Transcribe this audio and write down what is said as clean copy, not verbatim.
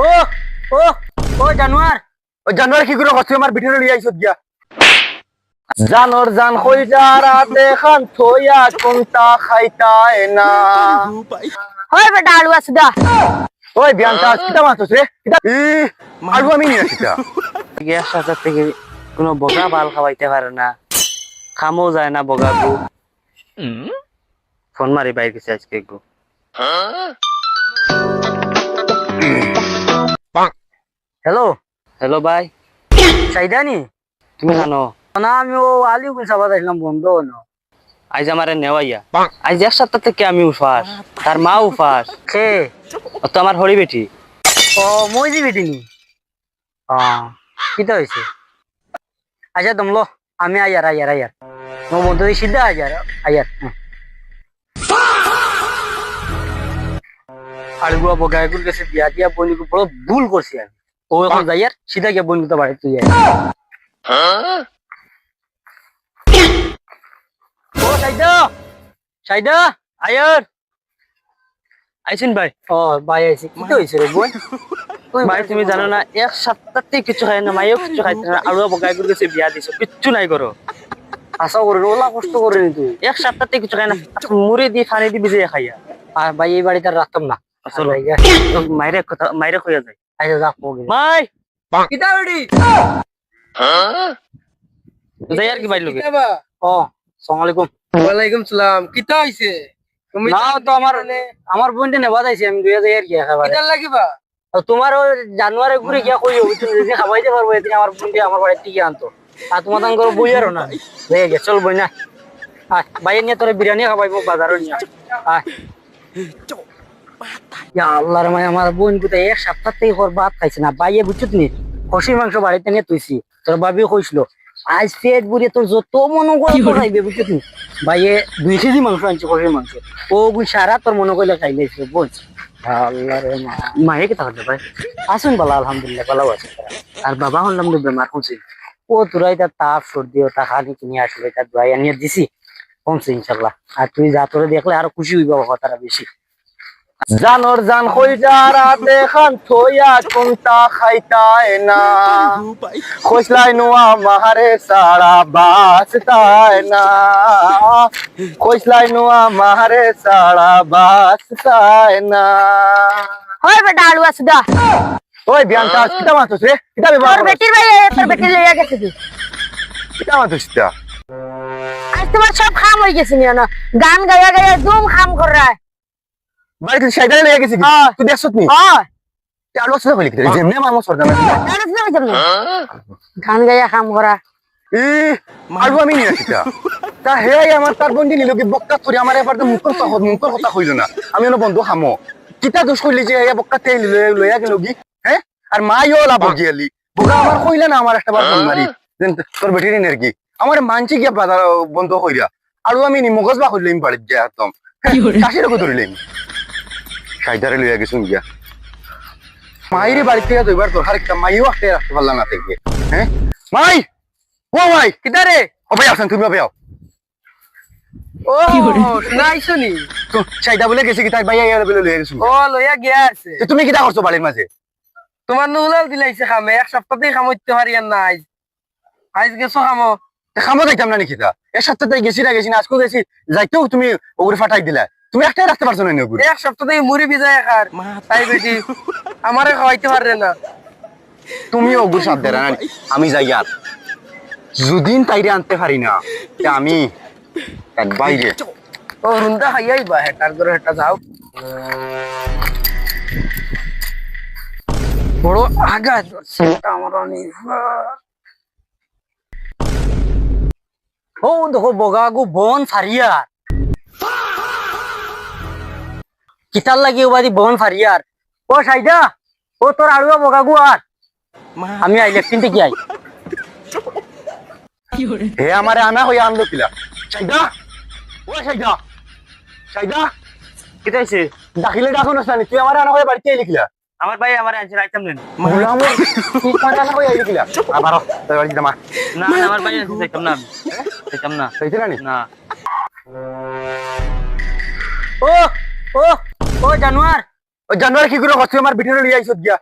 ও ও ও জানোয়ার, ও জানোয়ার কি করে কষ্ট আমার ভিতরে লিয়ে আইছত গিয়া জানোর জান কই যারা দেখান থইয়া কোনটা খাইতায় না। হয় বেটা আলু আসুদা ওই বিয়ানটা কিটা মাতছ রে কিটা আলু আমি নিয়ে আসিতা গ্যাস সাথে থেকে কোনো বগা বাল খাওয়াইতে পারে না, খামও যায় না বগা গু। ফোন মারি বাইর গেছে আজকে গু। হ্যালো হ্যালো ভাই, সাইদানি তুমি জানো না আমি ও আলু কোন সাবাদ আসলাম বন্ধ না আজ আমারে নেওয়াইয়া আজ এক সপ্তাহ থেকে আমি উপাস, তার মা উপাস, খে ও তো আমার হরি বেটি। ও মই দি বেটিনি কিটা হইছে আচ্ছা দমলো আমি আয়ার আয়ার আয়ার মো বন্ধু সিধা আয়ার আয়ার আলুয়া বগায়গুর কাছে বিয়া দিয়া বনিকে বড় ভুল করছি আমি ও এখন যাইয়ার সিধা গিয়ে বনিকে তো বাড়ি তুই ও সাইদা সাইদা আয়ার আইসিন ভাই। ও ভাই আইছি কি হইছে রে বোন ভাই তুমি জানো না এক সপ্তাহ থেকে কিছু খাই না, মাইও কিছু খাইতে না, আলুয়া বগাইগুর কাছে বিয়া দিছো, কিচ্ছু নাই করো। আশা করে ওলা কষ্ট করে নি তুই এক সপ্তাহ থেকে কিছু খাই না, মুড়ি দিয়ে ফানি দিয়ে ভিজিয়ে খাইয়া। আর ভাই এই বাড়িতে আর রাখতাম না চলো মাইরে কথা মাইরে কইয়া যায়। আচ্ছা যা পোগে মাই কিটা বেডি যাই আর কি বাইর লোকে। ও আসসালামু আলাইকুম ওয়ালাইকুম সালাম। কিতা হইছে? তুমি না তো আমার বোনটা নেবা যাইছে আমি দুইয়া যাই আর কি খাবার কিতা লাগিবা? তোমার ওই জানুয়ারি ঘুরে গিয়া কই হইছে যদি খাবাইতে পারবো এদিন আমার বোনটা আমার বাড়ি থেকে আনতো আর তোমার তাঙ্গর বই আর না হয়ে গেছে চল বই না ভাই নিয়ে তোর বিরিয়ানি খাবাইবো বাজারও নিয়ে আল্লাহর মায় আমার বোন কোথায় এক সপ্তাহ থেকে ওর ভাত খাইছে না বাইয়ে বুঝছত নি খসির মাংস বাড়িতে নিয়ে তুইছি তোর বাবি কইছিল আজ পেট বুড়িয়ে তোর যত মনে করে খাইবে বুঝছত নি বাইয়ে 2 কেজি মাংস আনছে খসির মাংস ও বুঝ সারা তোর মনে করলে খাইলেছিল বোন আল্লাহ রে মা মায়ে কি তাহলে ভাই আসুন বলা আলহামদুলিল্লাহ ভালো আছে আর বাবা হলাম তো বেমার হচ্ছে ও তোরাই তার তাপ সর্দি ও তা খানি কিনে আসলে তার দোয়াই আনিয়ে দিছি কমছে ইনশাল্লাহ আর তুই যা তোরে দেখলে আরো খুশি হইবা কথাটা বেশি জানোর জান কই যারা দেখান থইয়া কোনটা খাইতায় না খোসলাই নোয়া মাহারে সারা বাসতায় না খোসলাই নোয়া মাহারে সারা বাসতায় না হয় বেটা আলু আসুদা ওই বিয়ানটা কিটা মাতছ রে কিটা ব্যবহার তোর বেটির ভাই তোর বেটি লইয়া গেছে তুই কিটা মাতছ তা আজ তোমার সব খাম হয়ে গেছে না গান গায়া গায়া দুম খাম কর রা বাড়িতে সাইডারে লেগে গেছে তুই দেখছত নি হয় আলো আছে বলি কি যেমনে মামা সরদা গান গায়া খাম করা আলু আমি নিয়ে আসিতা তা হে আমার তার বন্ধু নিল কি বক্কা তোরি আমার এবার মুখর কথা কইল না আমি এনে বন্ধু খামো কিতা দোষ কইলি যে এ বক্কা তেল লইয়া গেল কি হ্যাঁ আর মা ইওলা বগিয়ালি বগা আমার কইলা না আমার একটা বার ফোন মারি তোর বেটি নির কি আমার মানছি গিয়া বাজার বন্ধ কইরা আলু আমি নি মগজ বা কইলাম বাড়ি যা একদম কাশির কো ধরিলাম সাইডারে লইয়া গেছুন গিয়া মাইরে বাড়ি থেকে দুইবার তোর আরেকটা মাইও আসতে রাখতে পারলাম না থেকে হ্যাঁ মাই ও মাই কিতা রে? অবে আসেন তুমি অবে আও ও নাইছো নি? তো সাইডা বলে গেছে কি তাই ভাইয়া ইয়ার বলে লইয়া গেছুন ও লইয়া গিয়া আছে। তো তুমি কিটা করছো বাড়ির মাঝে তোমার নুলাল দিলাইছে খামে, এক সপ্তাহ থেকে খামইতে পারি আর না। আজ গেছো খামো। খামো যাইতাম না নাকি তা এক সপ্তাহে গেছি না আজকেও গেছি যাইতেও তুমি ওগুলো ফাটাই দিলা তুমি একটাই রাখতে পারছো না ওগুলো এক সপ্তাহ থেকে মুড়ি ভিজায় খার তাই বেটি আমারে খাওয়াইতে পারে না। তুমি ওগুলো সাথ দেরা না আমি যাই আর যদিন তাইরে আনতে পারি না তা আমি এক বাইরে ও রুন্দা খাইয়াই বা হেটার করে হেটা যাও বড় আগা সেটা আমার অনেক ও দেখো বগাগু বন ফারিয়ার কিতার লাগি ওবাদি বন ফারিয়ার ও সাইদা ও তোর আড়ুয়া বগাগু আর আমি আইলে কিনতে কি আই হে আমারে আনা হইয়া আনলো কিলা সাইদা ও সাইদা সাইদা কিটা হইছে? ডাকিলে ডাকো না তুই আমারে আনা হইয়া বাড়িতে আইলি কিলা আমার ভাই আমার আনছে রাইতাম নেন। গুলামর তুই কারে আনা হইয়া আইলি কিলা আবার তোর বাড়িতে মা না না, আমার ভাই আনছে যাইতাম না, যাইতাম না সাইতে না নি না। ও ও ও জানোয়ার কি করে কষ্ট আমার ভিতরে লইয়া আইছত গিয়া